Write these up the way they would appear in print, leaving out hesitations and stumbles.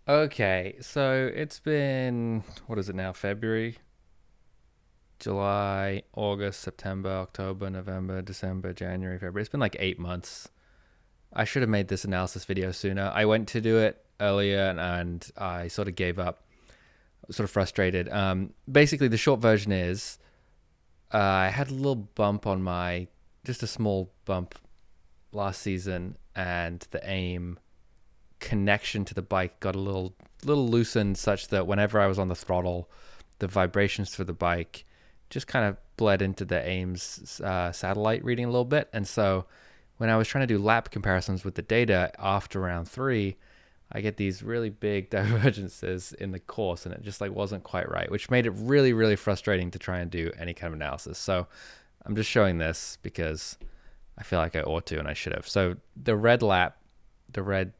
Okay, so it's been, what is it now? February, July, August, September, October, November, December, January, February. It's been like 8 months. I should have made this analysis video sooner. I went to do it earlier and I sort of gave up, sort of frustrated. Basically, the short version is I had a little bump on just a small bump last season, and the aim connection to the bike got a little loosened, such that whenever I was on the throttle, the vibrations for the bike just kind of bled into the AIM's satellite reading a little bit. And so when I was trying to do lap comparisons with the data after round three, I get these really big divergences in the course, and it just like wasn't quite right, which made it really frustrating to try and do any kind of analysis. So I'm just showing this because I feel like I ought to, and I should have. So the red lap, the red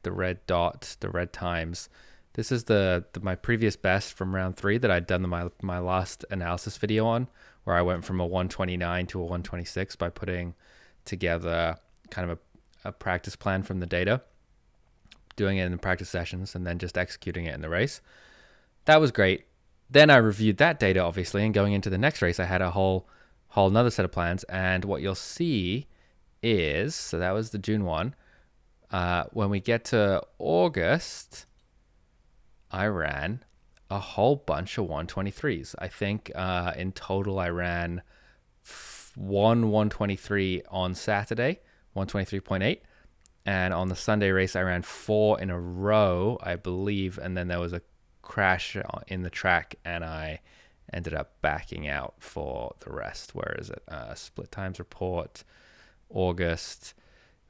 dot, the red times. This is the my previous best from round three that I'd done my last analysis video on, where I went from a 129 to a 126 by putting together kind of a practice plan from the data, doing it in the practice sessions, and then just executing it in the race. That was great. Then I reviewed that data, obviously, and going into the next race, I had a whole another set of plans. And what you'll see is, so that was the June one. When we get to August, I ran a whole bunch of 123s. I think in total I ran one 123 on Saturday, 123.8. And on the Sunday race, I ran four in a row, I believe. And then there was a crash in the track, and I ended up backing out for the rest. Where is it? Split times report, August.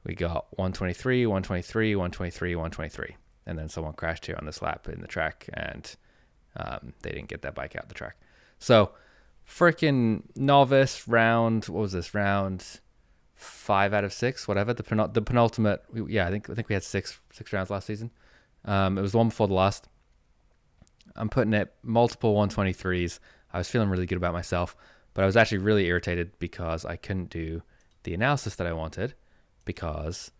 We got 123, 123, 123, 123. And then someone crashed here on this lap in the track, and they didn't get that bike out the track. So, freaking novice round, what was this? Round 5 out of 6, whatever. The penultimate, I think we had six rounds last season. It was the one before the last. I'm putting it multiple 123s. I was feeling really good about myself, but I was actually really irritated because I couldn't do the analysis that I wanted, because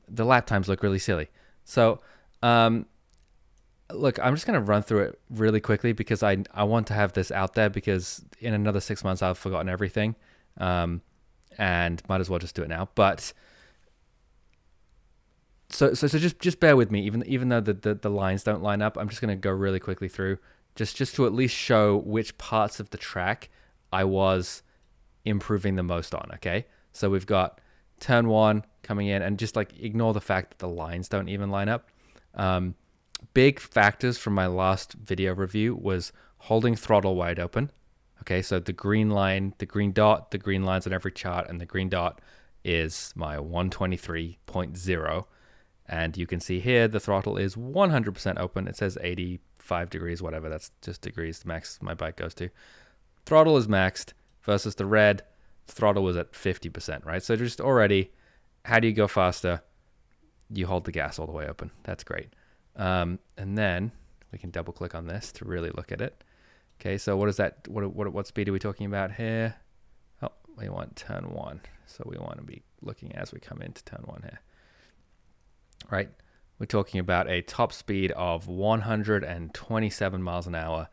the lap times look really silly. So, look, I'm just going to run through it really quickly because I want to have this out there, because in another 6 months I've forgotten everything, and might as well just do it now. But so just bear with me, even though the lines don't line up. I'm just going to go really quickly through just to at least show which parts of the track I was improving the most on. Okay, so we've got turn one coming in, and just like ignore the fact that the lines don't even line up. Big factors from my last video review was holding throttle wide open. Okay, so the green line, the green dot, the green lines on every chart, and the green dot is my 123.0. And you can see here the throttle is 100% open. It says 85 degrees, whatever. That's just degrees, the max my bike goes to. Throttle is maxed versus the red. Throttle was at 50%, right? So just already, how do you go faster? You hold the gas all the way open. That's great. And then we can double click on this to really look at it. Okay, so what is that? What speed are we talking about here? Oh, we want turn one. So we want to be looking as we come into turn one here. Right? We're talking about a top speed of 127 miles an hour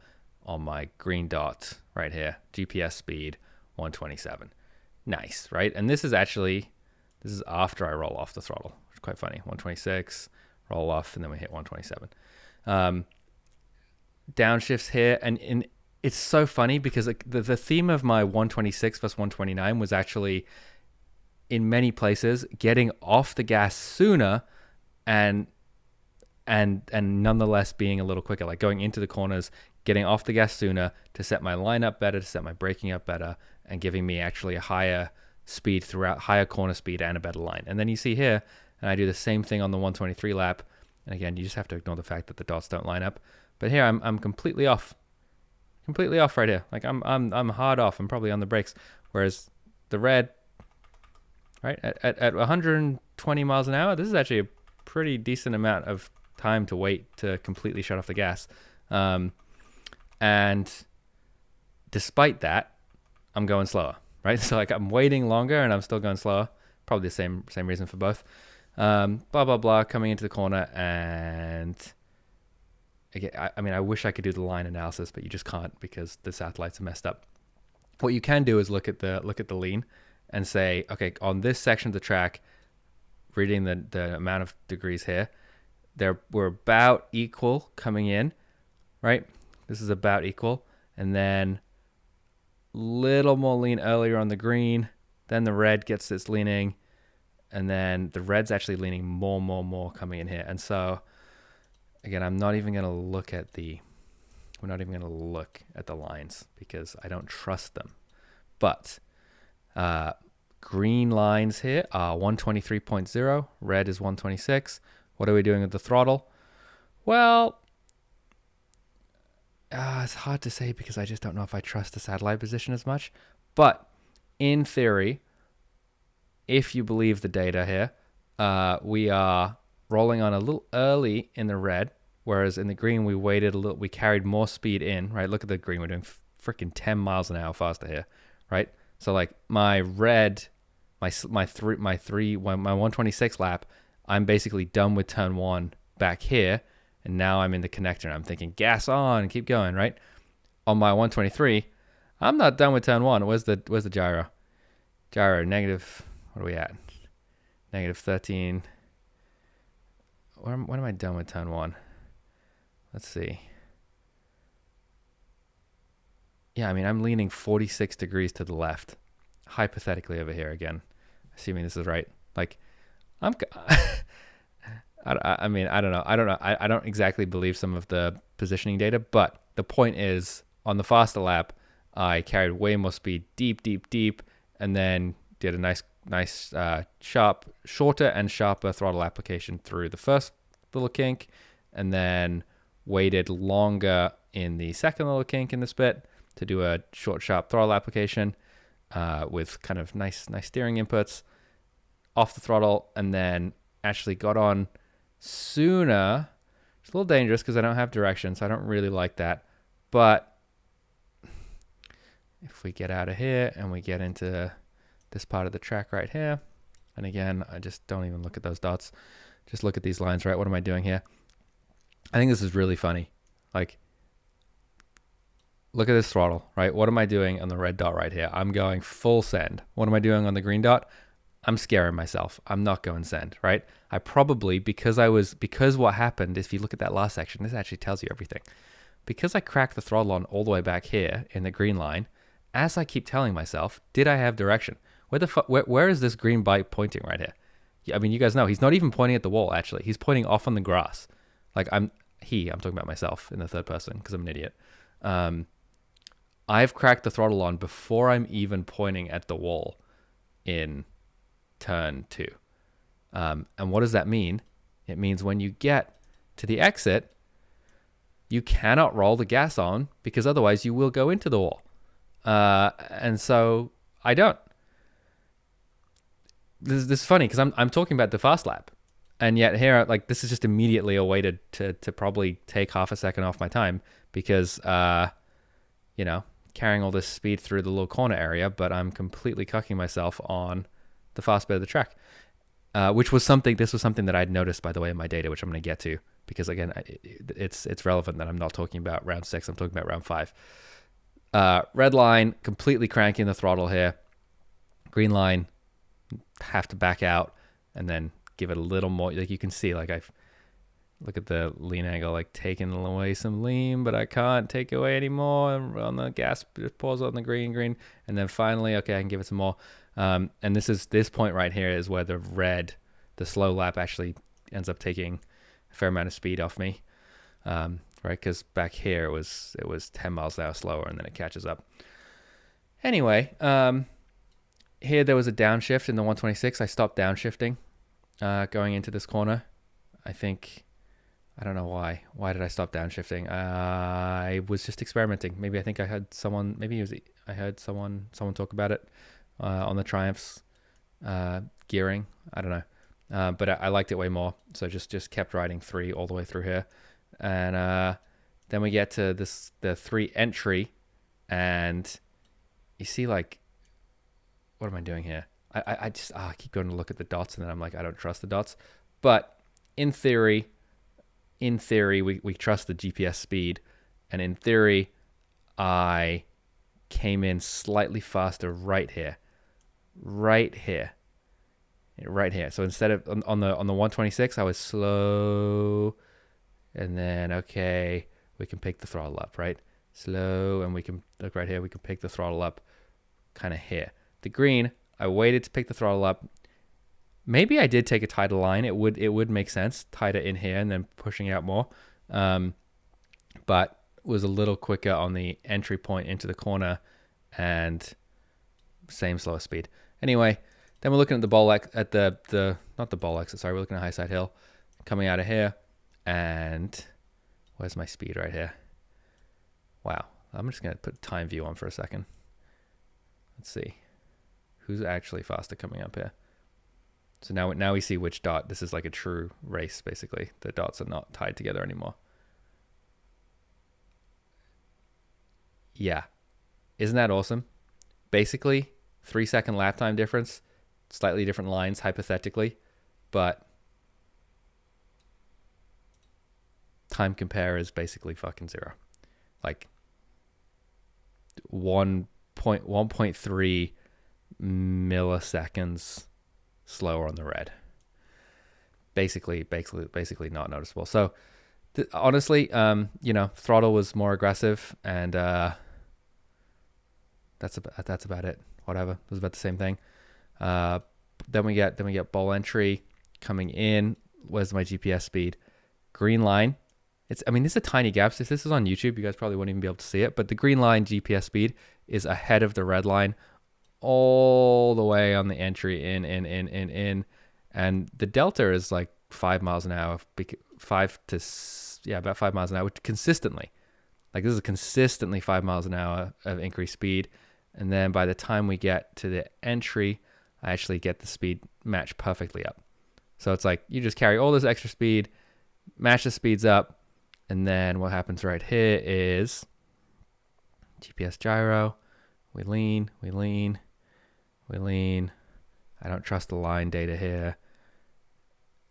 on my green dot right here. GPS speed 127. Nice, right? And this is after I roll off the throttle. It's quite funny. 126, roll off, and then we hit 127. Downshifts here, and it's so funny because the theme of my 126 versus 129 was actually, in many places, getting off the gas sooner and nonetheless being a little quicker, like going into the corners, getting off the gas sooner to set my line up better, to set my braking up better, and giving me actually a higher speed throughout, higher corner speed and a better line. And then you see here, and I do the same thing on the 123 lap. And again, you just have to ignore the fact that the dots don't line up. But here I'm completely off right here. Like I'm hard off. I'm probably on the brakes. Whereas the red, right, at 120 miles an hour, this is actually a pretty decent amount of time to wait to completely shut off the gas. And despite that, I'm going slower, right? So like I'm waiting longer and I'm still going slower. Probably the same reason for both. Blah, blah, blah, coming into the corner, and again, I mean, I wish I could do the line analysis, but you just can't because the satellites are messed up. What you can do is look at the lean and say, okay, on this section of the track, reading the amount of degrees here, we're about equal coming in, right? This is about equal. And then little more lean earlier on the green. Then the red gets its leaning. And then the red's actually leaning more coming in here. And so, again, I'm not even going to look at we're not even going to look at the lines because I don't trust them. But green lines here are 123.0. Red is 126. What are we doing with the throttle? Well, it's hard to say because I just don't know if I trust the satellite position as much. But in theory, if you believe the data here, we are rolling on a little early in the red, whereas in the green we waited a little. We carried more speed in, right? Look at the green. We're doing freaking 10 miles an hour faster here, right? So like my red, my 126 lap, I'm basically done with turn one back here. And now I'm in the connector and I'm thinking gas on and keep going, right? On my 123, I'm not done with turn one. Where's the gyro? Gyro negative, what are we at? Negative 13. When am I done with turn one? Let's see. Yeah, I mean, I'm leaning 46 degrees to the left. Hypothetically over here again, assuming this is right. Like, I mean, I don't know. I don't exactly believe some of the positioning data, but the point is, on the faster lap, I carried way more speed deep, and then did a nice, shorter and sharper throttle application through the first little kink, and then waited longer in the second little kink in this bit to do a short, sharp throttle application with kind of nice steering inputs off the throttle, and then actually got on sooner. It's a little dangerous because I don't have direction, so I don't really like that. But if we get out of here and we get into this part of the track right here, and again, I just don't even look at those dots. Just look at these lines, right? What am I doing here? I think this is really funny. Like, look at this throttle, right? What am I doing on the red dot right here? I'm going full send. What am I doing on the green dot? I'm scaring myself. I'm not going send, right? I probably, because what happened, if you look at that last section, this actually tells you everything. Because I cracked the throttle on all the way back here in the green line, as I keep telling myself, did I have direction? Where is this green bike pointing right here? I mean, you guys know, he's not even pointing at the wall, actually. He's pointing off on the grass. Like, I'm talking about myself in the third person because I'm an idiot. I've cracked the throttle on before I'm even pointing at the wall in turn 2. And what does that mean? It means when you get to the exit, you cannot roll the gas on because otherwise you will go into the wall. And so I don't. This is funny because I'm talking about the fast lap, and yet here, like, this is just immediately a way to probably take half a second off my time because carrying all this speed through the little corner area, but I'm completely cucking myself on the fast bit of the track, this was something that I'd noticed, by the way, in my data, which I'm going to get to, because again, it's relevant that I'm not talking about round 6, I'm talking about round 5. Red line, completely cranking the throttle here. Green line, have to back out and then give it a little more. Like, you can see, like, look at the lean angle, like taking away some lean, but I can't take away any more on the gas. Just pause on the green, and then finally, okay, I can give it some more. And this point right here is where the slow lap actually ends up taking a fair amount of speed off me, right? Because back here it was 10 miles an hour slower, and then it catches up. Anyway, here there was a downshift in the 126. I stopped downshifting going into this corner. I don't know why. Why did I stop downshifting? I was just experimenting. Maybe I heard someone talk about it on the Triumph's gearing. I don't know. But I liked it way more. So just kept riding 3 all the way through here. And then we get to the 3 entry, and you see, like, what am I doing here? I keep going to look at the dots, and then I'm like, I don't trust the dots. But in theory, in theory, we trust the GPS speed. And in theory, I came in slightly faster right here. Right here. Right here. So instead of on the 126, I was slow. And then, okay, we can pick the throttle up, right? Slow, and we can, look right here, we can pick the throttle up kind of here. The green, I waited to pick the throttle up. Maybe I did take a tighter line. It would make sense, tighter in here and then pushing out more. But was a little quicker on the entry point into the corner and same slower speed. Anyway, then we're looking at the bowl at not the bowl exit, sorry, we're looking at High Side Hill coming out of here. And where's my speed right here? Wow. I'm just going to put time view on for a second. Let's see. Who's actually faster coming up here? So now we see which dot. This is like a true race, basically. The dots are not tied together anymore. Yeah. Isn't that awesome? Basically, 3-second lap time difference. Slightly different lines, hypothetically. But time compare is basically fucking zero. Like 1.3 milliseconds slower on the red. Basically not noticeable. So honestly, Throttle was more aggressive, and that's about it. Whatever, it was about the same thing. Then we get bowl entry coming in. Where's my GPS speed? Green line. This is a tiny gap. So if this is on YouTube, you guys probably wouldn't even be able to see it. But the green line GPS speed is ahead of the red line all the way on the entry in. And the delta is like 5 miles an hour, about 5 miles an hour consistently. Like this is consistently 5 miles an hour of increased speed. And then by the time we get to the entry, I actually get the speed match perfectly up. So it's like you just carry all this extra speed, match the speeds up, and then what happens right here is GPS gyro. We lean. I don't trust the line data here.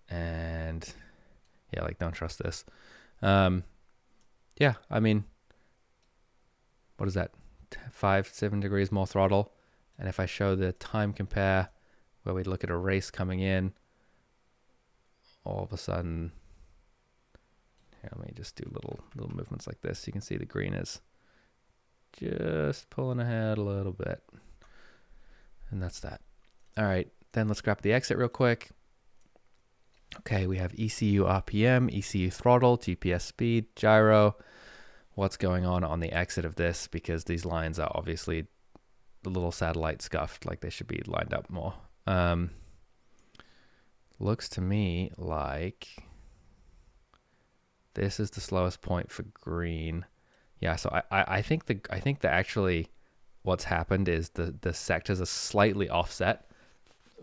And yeah, don't trust this. What is that? 5-7 degrees more throttle. And if I show the time compare where we look at a race coming in, all of a sudden, here, let me just do little movements like this. You can see the green is just pulling ahead a little bit. And that's that. All right, then let's grab the exit real quick. Okay, we have ECU RPM, ECU throttle, GPS speed, gyro. What's going on the exit of this? Because these lines are obviously the little satellite scuffed, like they should be lined up more. Looks to me like this is the slowest point for green. Yeah, so I think that actually what's happened is the sectors are slightly offset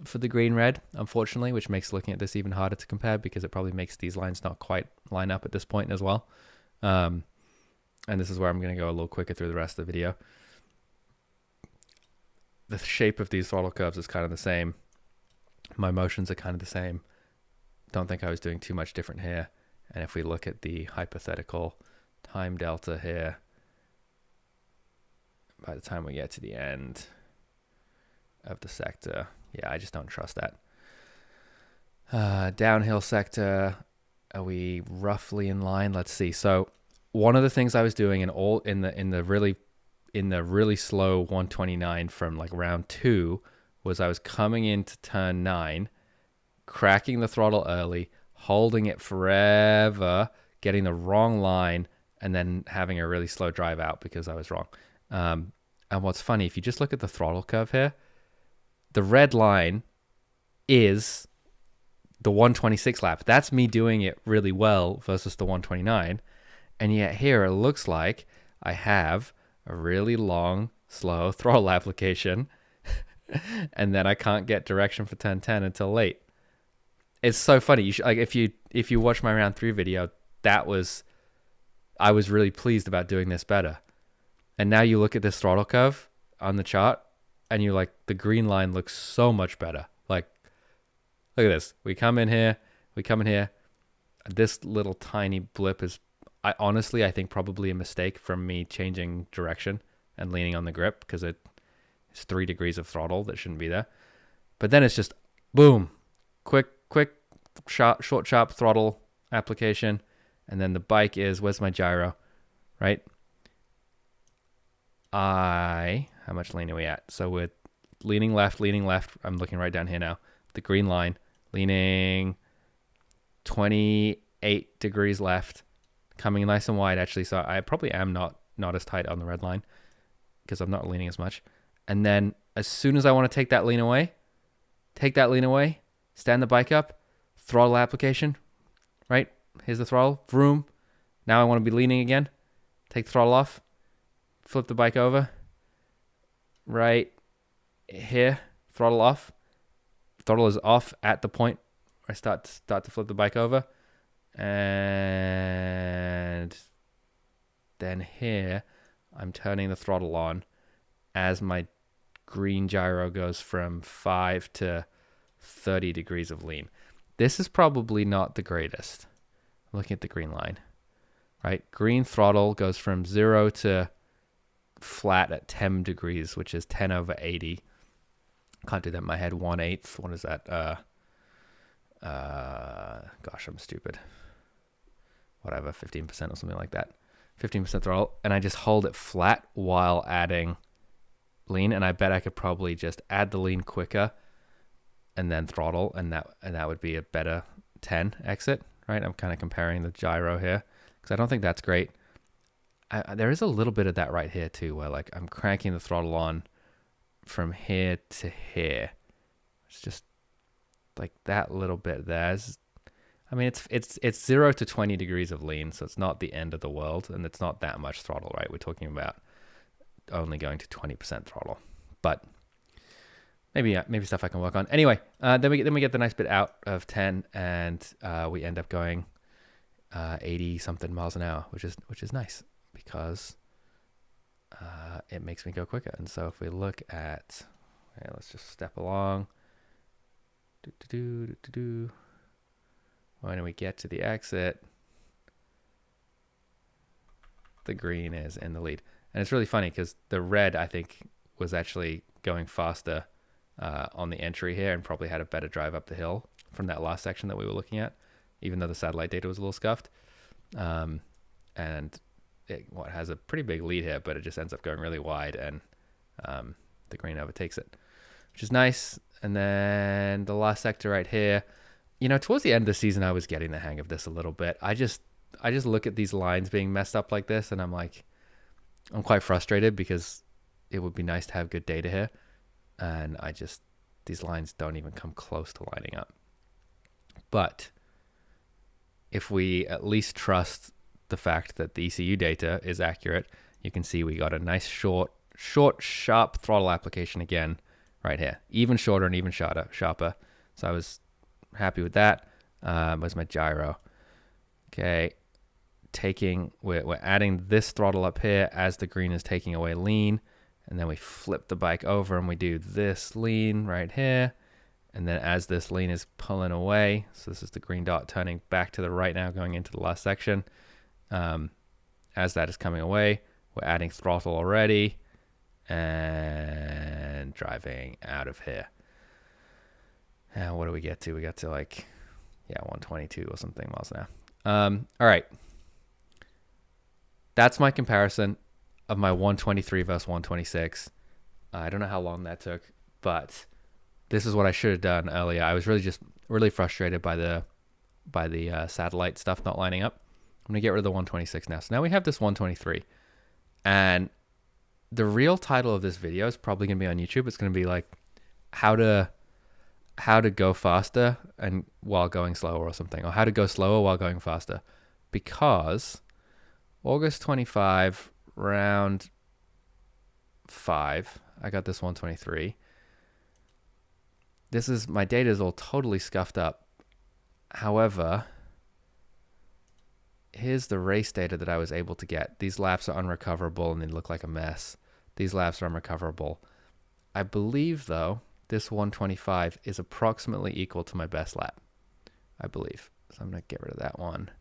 for the green red, unfortunately, which makes looking at this even harder to compare because it probably makes these lines not quite line up at this point as well. And this is where I'm going to go a little quicker through the rest of the video. The shape of these throttle curves is kind of the same. My motions are kind of the same. Don't think I was doing too much different here. And if we look at the hypothetical time delta here, by the time we get to the end of the sector, yeah, I just don't trust that. Downhill sector, are we roughly in line? Let's see. So one of the things I was doing in the really slow 129 from like round 2 was I was coming into turn 9, cracking the throttle early, holding it forever, getting the wrong line, and then having a really slow drive out because I was wrong. And what's funny, if you just look at the throttle curve here, the red line is the 126 lap. That's me doing it really well versus the 129. And yet here it looks like I have a really long, slow throttle application, and then I can't get direction for turn 10 until late. It's so funny. You should, like, if you watch my round 3 video, I was really pleased about doing this better. And now you look at this throttle curve on the chart, and you're like, the green line looks so much better. Like, look at this. We come in here. This little tiny blip is, I honestly, I think probably a mistake from me changing direction and leaning on the grip, because it's 3 degrees of throttle that shouldn't be there. But then it's just boom, quick, short, sharp throttle application. And then the bike is, where's my gyro, right? How much lean are we at? So we're leaning left. I'm looking right down here now. The green line, leaning 28 degrees left, coming nice and wide actually. So I probably am not as tight on the red line because I'm not leaning as much. And then as soon as I want to take that lean away, stand the bike up, throttle application, right? Here's the throttle, vroom. Now I want to be leaning again. Take the throttle off, flip the bike over, right here, throttle off. Throttle is off at the point where I start to flip the bike over. And then here, I'm turning the throttle on as my green gyro goes from 5 to 30 degrees of lean. This is probably not the greatest. Looking at the green line, right? Green throttle goes from 0 to flat at 10 degrees, which is 10 over 80. Can't do that in my head. 1/8. What is that? Gosh, I'm stupid. Whatever, 15% or something like that. 15% throttle, and I just hold it flat while adding lean, and I bet I could probably just add the lean quicker and then throttle, and that would be a better 10 exit, right? I'm kind of comparing the gyro here because I don't think that's great. There is a little bit of that right here too, where like I'm cranking the throttle on from here to here. It's just like that little bit there. I mean, it's 0 to 20 degrees of lean, so it's not the end of the world, and it's not that much throttle, right? We're talking about only going to 20% throttle, but maybe stuff I can work on. Anyway, then we get the nice bit out of 10, and we end up going 80 something miles an hour, which is nice because it makes me go quicker. And so if we look at, let's just step along. When we get to the exit, the green is in the lead. And it's really funny because the red, I think, was actually going faster on the entry here and probably had a better drive up the hill from that last section that we were looking at, even though the satellite data was a little scuffed. And it has a pretty big lead here, but it just ends up going really wide, and the green overtakes it, which is nice. And then the last sector right here, towards the end of the season, I was getting the hang of this a little bit. I just look at these lines being messed up like this, and I'm quite frustrated because it would be nice to have good data here. And these lines don't even come close to lining up. But if we at least trust the fact that the ECU data is accurate, you can see we got a nice short, sharp throttle application again right here. Even shorter and even sharper. So I was happy with that. Where's my gyro? Okay. We're adding this throttle up here as the green is taking away lean. And then we flip the bike over and we do this lean right here. And then as this lean is pulling away, so this is the green dot turning back to the right now, going into the last section. As that is coming away, we're adding throttle already and driving out of here. And what do we get to? We got to 122 or something miles an hour. All right. That's my comparison of my 123 versus 126. I don't know how long that took, but this is what I should have done earlier. I was really frustrated by the satellite stuff not lining up. I'm going to get rid of the 126 now. So now we have this 123. And the real title of this video is probably going to be on YouTube. It's going to be like how to go faster and while going slower or something, or how to go slower while going faster. Because August 25, round 5, I got this 123. My data is all totally scuffed up. However, here's the race data that I was able to get. These laps are unrecoverable and they look like a mess. These laps are unrecoverable. I believe, though, this 125 is approximately equal to my best lap. I believe. So I'm going to get rid of that one.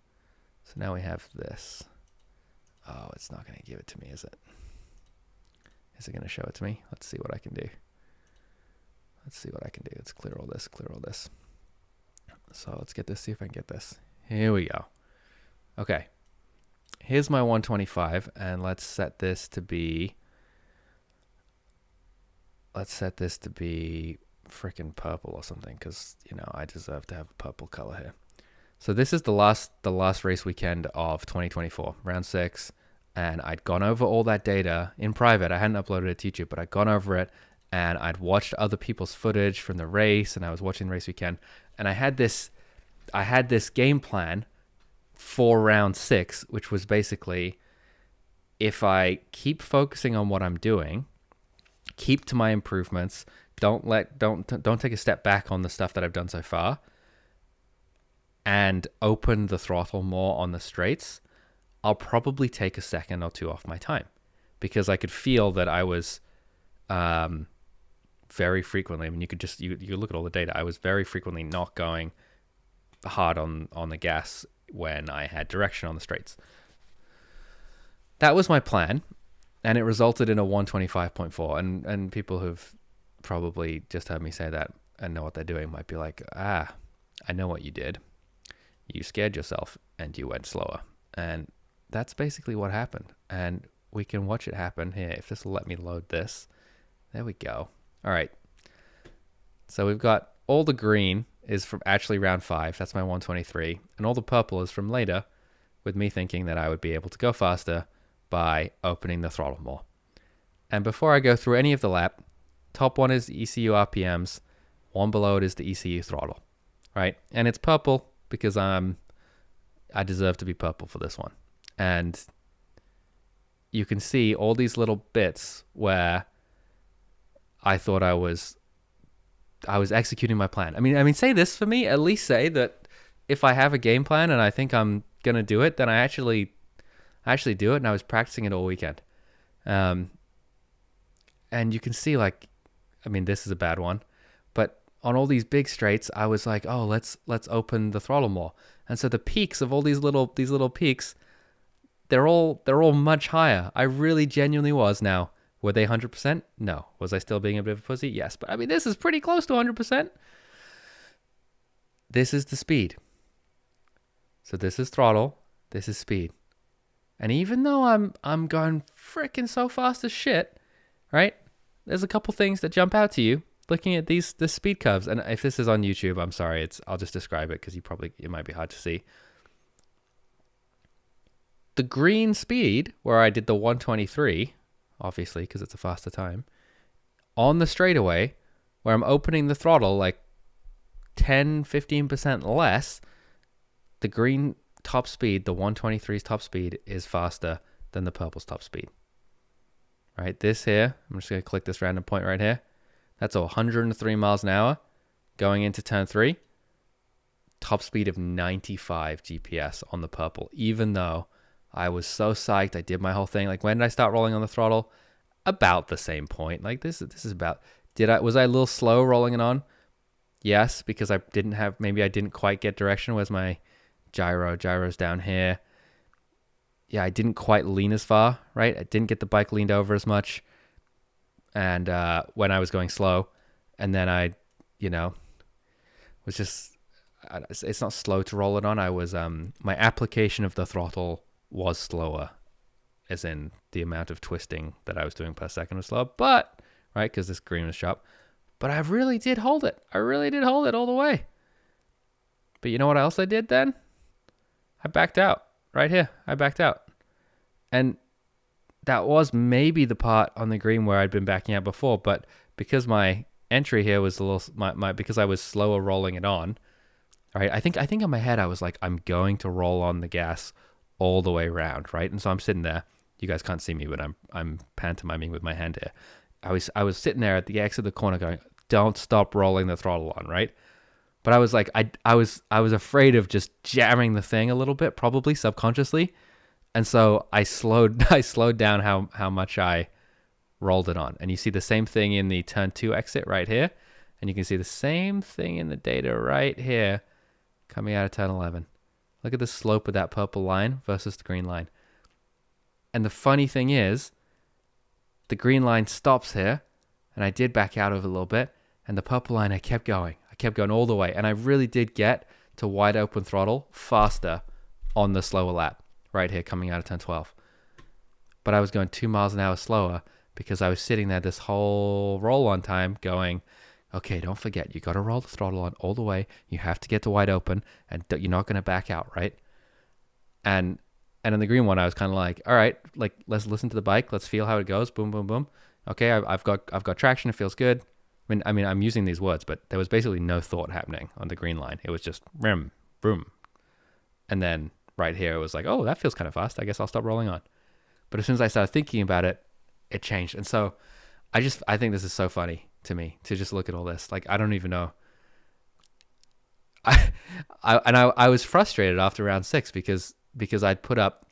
So now we have this. Oh, it's not going to give it to me, is it? Is it going to show it to me? Let's see what I can do. Let's see what I can do. Let's clear all this, clear all this. So let's get this, see if I can get this. Here we go. Okay. Here's my 125, and let's set this to be freaking purple or something, because, you know, I deserve to have a purple color here. So this is the last race weekend of 2024, round 6, and I'd gone over all that data in private. I hadn't uploaded it to YouTube, but I'd gone over it, and I'd watched other people's footage from the race, and I was watching the race weekend, and I had this game plan for round 6, which was basically, if I keep focusing on what I'm doing, keep to my improvements, don't take a step back on the stuff that I've done so far, and open the throttle more on the straights, I'll probably take a second or two off my time, because I could feel that I was very frequently, I mean, you look at all the data, I was very frequently not going hard on the gas when I had direction on the straights. That was my plan, and it resulted in a 125.4, and people who've probably just heard me say that and know what they're doing might be like, I know what you did. You scared yourself and you went slower. And that's basically what happened. And we can watch it happen here. If this will let me load this. There we go. All right. So we've got all the green is from actually round 5. That's my 123. And all the purple is from later, with me thinking that I would be able to go faster by opening the throttle more. And before I go through any of the lap, top one is the ECU RPMs. One below it is the ECU throttle, right? And it's purple because I deserve to be purple for this one. And you can see all these little bits where I thought I was executing my plan. I mean, say this for me, at least say that if I have a game plan and I think I'm going to do it, then I actually do it. And I was practicing it all weekend. And you can see, like, I mean, this is a bad one, but on all these big straights, I was like, oh, let's open the throttle more. And so the peaks of all these little peaks, they're all much higher. I really genuinely was. Now, were they 100%? No. Was I still being a bit of a pussy? Yes. But I mean, this is pretty close to 100%. This is the speed. So this is throttle. This is speed. And even though I'm going freaking so fast as shit, right? There's a couple things that jump out to you looking at the speed curves. And if this is on YouTube, I'm sorry. I'll just describe it because it might be hard to see. The green speed, where I did the 123, obviously, because it's a faster time, on the straightaway, where I'm opening the throttle like 10-15% less, the green top speed, the 123's top speed, is faster than the purple's top speed. Right, this here, I'm just going to click this random point right here. That's 103 miles an hour going into turn 3. Top speed of 95 GPS on the purple, even though I was so psyched. I did my whole thing. Like, when did I start rolling on the throttle? About the same point. Like, this is about, was I a little slow rolling it on? Yes, because I didn't quite get direction. Where's my gyro's down here. Yeah, I didn't quite lean as far, right? I didn't get the bike leaned over as much. And when I was going slow, and then I, was just, it's not slow to roll it on. I was, my application of the throttle was slower, as in the amount of twisting that I was doing per second was slower, but, right, because this green was sharp. But I really did hold it. I really did hold it all the way. But you know what else I did then? I backed out. Right here, I backed out. And that was maybe the part on the green where I'd been backing out before, but because my entry here was a little, because I was slower rolling it on, right? I think in my head I was like, I'm going to roll on the gas all the way around, right? And so I'm sitting there. You guys can't see me, but I'm pantomiming with my hand here. I was sitting there at the exit of the corner going, don't stop rolling the throttle on, right? But I was like, I was afraid of just jamming the thing a little bit, probably subconsciously. And so I slowed down how much I rolled it on. And you see the same thing in the turn 2 exit right here. And you can see the same thing in the data right here, coming out of turn 11. Look at the slope of that purple line versus the green line. And the funny thing is, the green line stops here, and I did back out of it a little bit, and the purple line, I kept going. I kept going all the way, and I really did get to wide open throttle faster on the slower lap right here coming out of turn 12. But I was going 2 miles an hour slower because I was sitting there this whole roll on time going, okay, don't forget, you got to roll the throttle on all the way. You have to get to wide open, and you're not going to back out, right? And in the green one, I was kind of like, all right, like, let's listen to the bike. Let's feel how it goes. Boom, boom, boom. Okay, I've got traction. It feels good. I mean, I'm using these words, but there was basically no thought happening on the green line. It was just rim, boom. And then right here, it was like, oh, that feels kind of fast. I guess I'll stop rolling on. But as soon as I started thinking about it, it changed. And so I think this is so funny to me to just look at all this. Like, I don't even know. I was frustrated after round 6 because I put up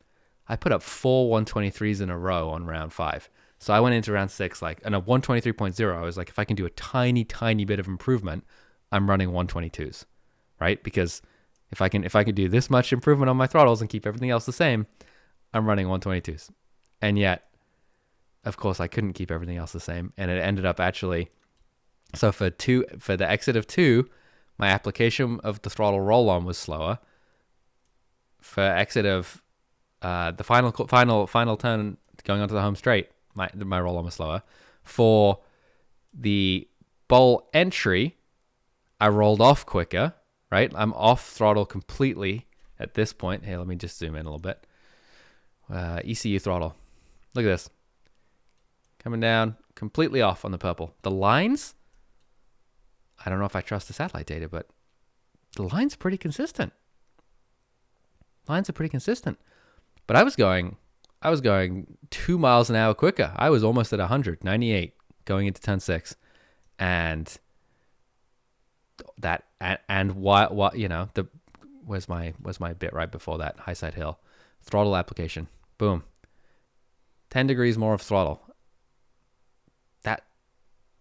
4 123s in a row on round 5. So I went into round 6 like, and a 123.0, I was like, if I can do a tiny bit of improvement, I'm running 122s, right? Because if I can do this much improvement on my throttles and keep everything else the same, I'm running 122s. And yet, of course, I couldn't keep everything else the same, and it ended up actually. So for the exit of 2, my application of the throttle roll on was slower. For exit of the final turn going onto the home straight, my roll on was slower. For the bowl entry, I rolled off quicker, right? I'm off throttle completely at this point. Here, let me just zoom in a little bit. ECU throttle. Look at this. Coming down completely off on the purple. The lines, I don't know if I trust the satellite data, but the line's pretty consistent. Lines are pretty consistent. But I was going 2 miles an hour quicker. I was almost at 100, 98 going into turn 6. And that, and what, you know, where's my bit right before that? High side hill. Throttle application. Boom. 10 degrees more of throttle.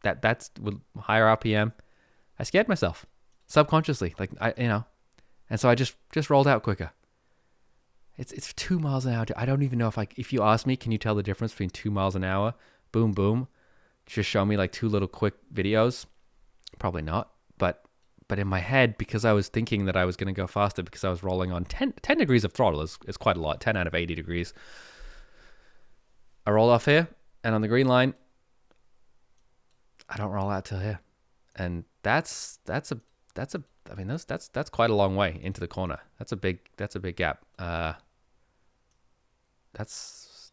That's with higher RPM. I scared myself subconsciously, like and so I just rolled out quicker. It's 2 miles an hour. I don't even know if you ask me, can you tell the difference between 2 miles an hour? Boom, boom. Just show me like 2 little quick videos. Probably not. But in my head, because I was thinking that I was going to go faster because I was rolling on 10 degrees of throttle is quite a lot. 10 out of 80 degrees. I roll off here, and on the green line, I don't roll out till here, and that's quite a long way into the corner. That's a big gap. That's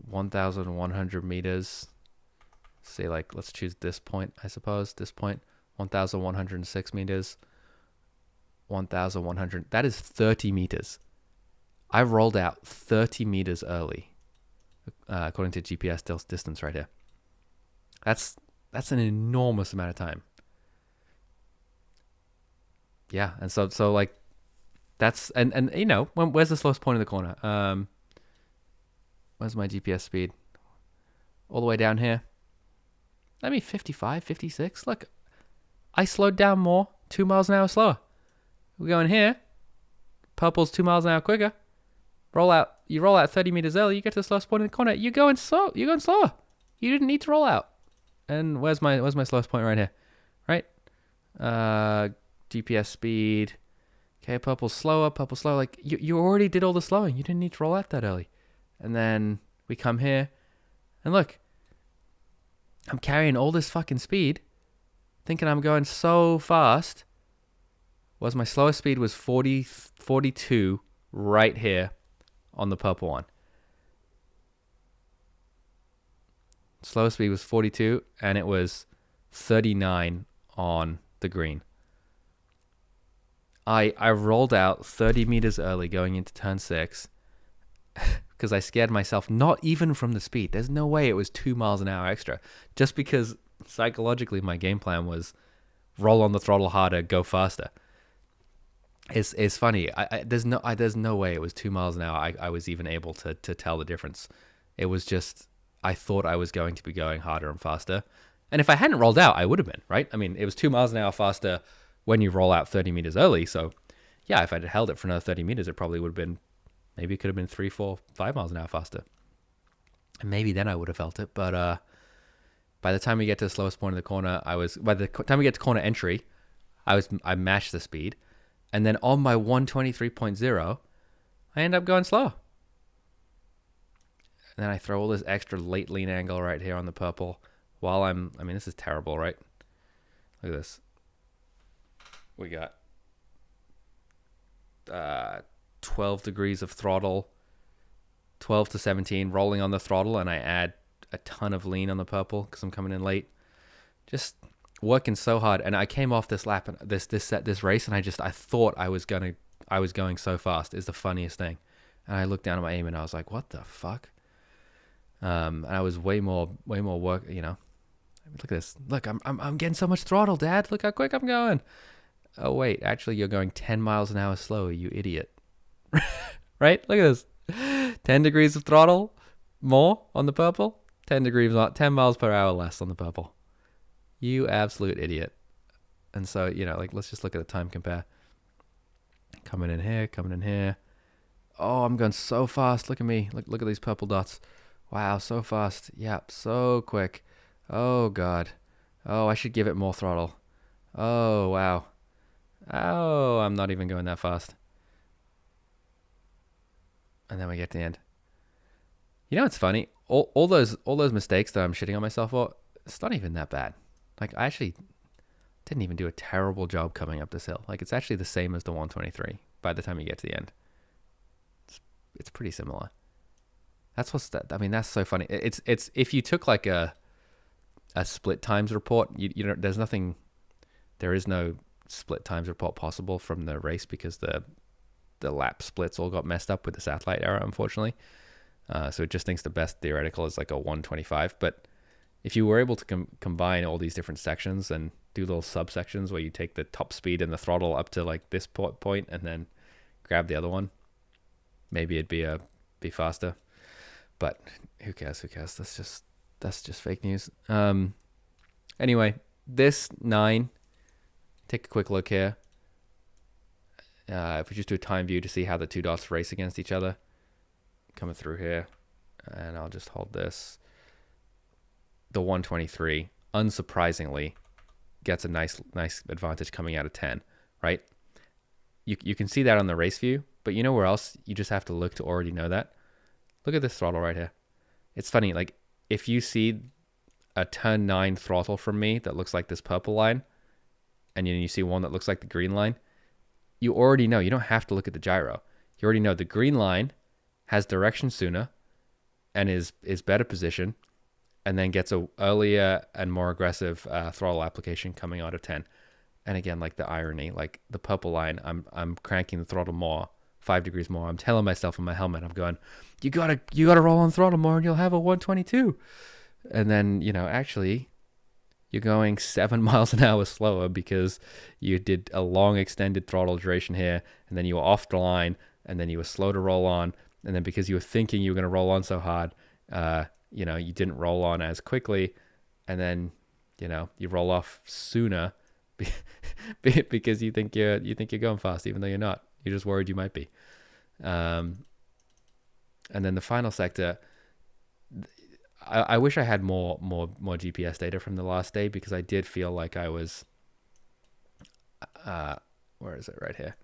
1,100 meters. Say like, let's choose this point. I suppose this point, 1,106 meters. 1,100. That is 30 meters. I rolled out 30 meters early, according to GPS distance right here. That's an enormous amount of time. Yeah, and so like that's and you know, where's the slowest point in the corner? Where's my GPS speed? All the way down here. Maybe 55, 56. Look, I slowed down more, 2 miles an hour slower. We're going here. Purple's 2 miles an hour quicker. You roll out 30 meters early, you get to the slowest point in the corner. You're going slower. You didn't need to roll out. And where's my slowest point right here? Right? GPS speed. Okay, purple slower. Like you already did all the slowing. You didn't need to roll out that early. And then we come here, and look, I'm carrying all this fucking speed, thinking I'm going so fast. Was my slowest speed was 42 right here on the purple one. Slowest speed was 42, and it was 39 on the green. I rolled out 30 meters early going into turn 6 because I scared myself, not even from the speed. There's no way it was 2 miles an hour extra. Just because psychologically my game plan was roll on the throttle harder, go faster. It's funny. There's no way it was 2 miles an hour. I was even able to tell the difference. It was just, I thought I was going to be going harder and faster. And if I hadn't rolled out, I would have been, right? I mean, it was 2 miles an hour faster when you roll out 30 meters early. So yeah, if I'd held it for another 30 meters, it probably would have been, maybe it could have been 3, 4, 5 miles an hour faster. And maybe then I would have felt it. But by the time we get to the slowest point of the corner, by the time we get to corner entry, I matched the speed. And then on my 123.0, I end up going slow. And then I throw all this extra late lean angle right here on the purple while I mean, this is terrible, right? Look at this. We got 12 degrees of throttle, 12 to 17 rolling on the throttle, and I add a ton of lean on the purple because I'm coming in late. Just working so hard, and I came off this lap and this race, and I thought I was going so fast. Is the funniest thing. And I looked down at my aim and I was like, what the fuck? And I was way more work, you know. Look at this. Look, I'm getting so much throttle, Dad. Look how quick I'm going. Oh wait, actually you're going 10 miles an hour slower, you idiot. Right? Look at this. 10 degrees of throttle more on the purple, 10 miles per hour less on the purple. You absolute idiot. And so, you know, like, let's just look at the time compare. Coming in here. Oh, I'm going so fast. Look at me. Look at these purple dots. Wow, so fast. Yep, so quick. Oh, God. Oh, I should give it more throttle. Oh, wow. Oh, I'm not even going that fast. And then we get to the end. You know what's funny? All those mistakes that I'm shitting on myself for, it's not even that bad. Like, I actually didn't even do a terrible job coming up this hill. Like, it's actually the same as the 123 by the time you get to the end. It's pretty similar. That's so funny. It's if you took like a split times report, you know, there is no split times report possible from the race because the lap splits all got messed up with the satellite error, unfortunately. So it just thinks the best theoretical is like a 125. But if you were able to combine all these different sections and do little subsections where you take the top speed and the throttle up to like this point and then grab the other one, maybe it'd be faster. But who cares? That's just fake news. Anyway, this 9, take a quick look here. If we just do a time view to see how the two dots race against each other, coming through here, and I'll just hold this. The 123, unsurprisingly, gets a nice advantage coming out of 10, right? You can see that on the race view, but you know where else you just have to look to already know that? Look at this throttle right here. It's funny, like, if you see a turn 9 throttle from me that looks like this purple line, and then you see one that looks like the green line, you already know. You don't have to look at the gyro. You already know the green line has direction sooner and is better position, and then gets a earlier and more aggressive throttle application coming out of 10. And again, like the irony, like the purple line, I'm cranking the throttle more, 5 degrees more. I'm telling myself in my helmet, I'm going, you gotta roll on throttle more and you'll have a 122. And then, you know, actually you're going 7 miles an hour slower because you did a long extended throttle duration here, and then you were off the line, and then you were slow to roll on, and then because you were thinking you were going to roll on so hard, you know, you didn't roll on as quickly, and then, you know, you roll off sooner because you think you're going fast, even though you're not. You're just worried you might be. And then the final sector, I wish I had more GPS data from the last day, because I did feel like I was, where is it? Right here.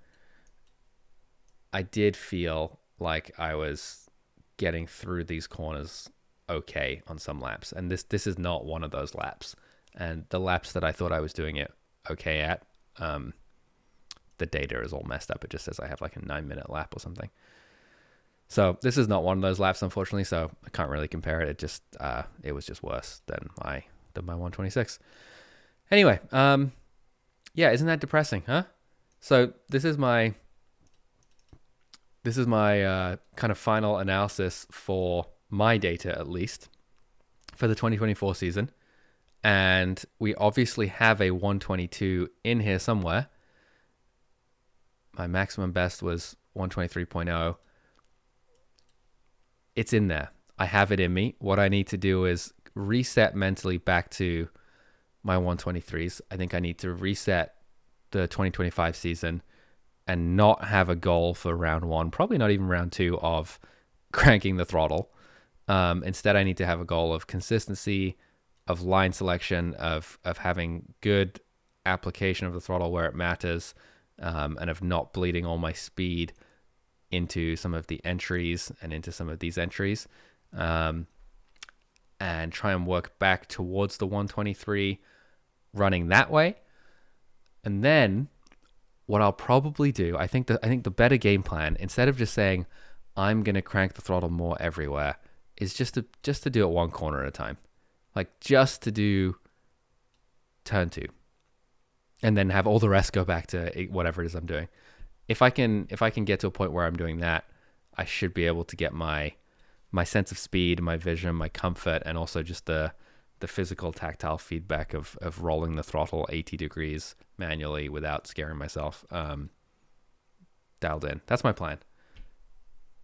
I did feel like I was getting through these corners okay on some laps, and this is not one of those laps. And the laps that I thought I was doing it okay at, the data is all messed up. It just says I have like a 9-minute lap or something. So this is not one of those laps, unfortunately, so I can't really compare it. It was just worse than my 126. Anyway, yeah, isn't that depressing, huh? So this is my kind of final analysis for my data, at least, for the 2024 season. And we obviously have a 122 in here somewhere. My maximum best was 123.0. It's in there. I have it in me. What I need to do is reset mentally back to my 123s. I think I need to reset the 2025 season and not have a goal for round one, probably not even round two, of cranking the throttle. Instead, I need to have a goal of consistency, of line selection, of having good application of the throttle where it matters, and of not bleeding all my speed into some of the entries and into some of these entries, and try and work back towards the 123 running that way. And then what I'll probably do, I think the better game plan, instead of just saying I'm going to crank the throttle more everywhere, is just to do it one corner at a time. Like just to do turn 2. And then have all the rest go back to whatever it is I'm doing. If I can get to a point where I'm doing that, I should be able to get my sense of speed, my vision, my comfort, and also just the physical tactile feedback of rolling the throttle 80 degrees manually without scaring myself dialed in. That's my plan.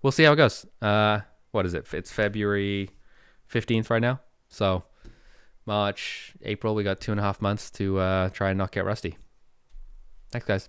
We'll see how it goes. What is it? It's February 15th right now. So March, April, we got 2.5 months to try and not get rusty. Thanks, guys.